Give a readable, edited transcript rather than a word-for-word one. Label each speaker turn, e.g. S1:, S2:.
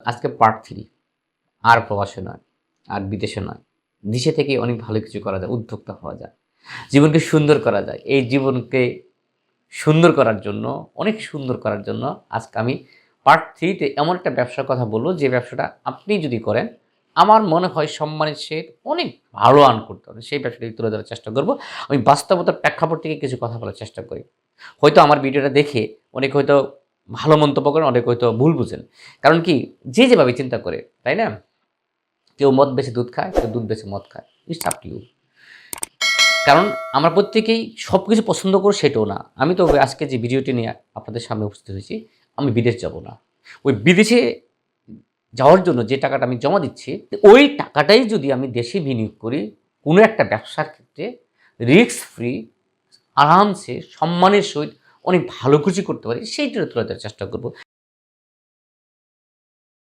S1: আজকে পার্ট 3। আর প্রবাসে নয়, আর বিদেশে নয়, দেশে থেকে অনেক ভালো কিছু করা যায়, উদ্যোক্তা হওয়া যায়, জীবনকে সুন্দর করা যায়। এই জীবনকে সুন্দর করার জন্য, অনেক সুন্দর করার জন্য আজকে আমি পার্ট 3-তে এমন একটা ব্যবসার কথা বলবো, যে ব্যবসাটা আপনি যদি করেন, আমার মনে হয় সম্মানের সহিত অনেক ভালো আর্ন করতে পারবেন। সেই ব্যবসাটাকে তুলে ধরার চেষ্টা করব। আমি বাস্তবতার প্রেক্ষাপট থেকে কিছু কথা বলার চেষ্টা করি। হয়তো আমার ভিডিওটা দেখে অনেকে হয়তো ভালো মন্তব্য করেন, অনেকে হয়তো ভুল বুঝেন। কারণ কি, যে যেভাবে চিন্তা করে, তাই না? কেউ মদ বেচে দুধ খায়, কেউ দুধ বেচে মদ খায়। It's up to you. কারণ আমরা প্রত্যেকেই সব কিছু পছন্দ করি সেটাও না। আমি তো আজকে যে ভিডিওটি নিয়ে আপনাদের সামনে উপস্থিত হয়েছি, আমি বিদেশ যাব না। ওই বিদেশে যাওয়ার জন্য যে টাকাটা আমি জমা দিচ্ছি, ওই টাকাটাই যদি আমি দেশে বিনিয়োগ করি, কোনো একটা ব্যবসার ক্ষেত্রে রিস্ক ফ্রি, আরামসে সম্মানের সহিত অনেক ভালো কিছু করতে পারি, সেইটা তুলে ধরার চেষ্টা করব।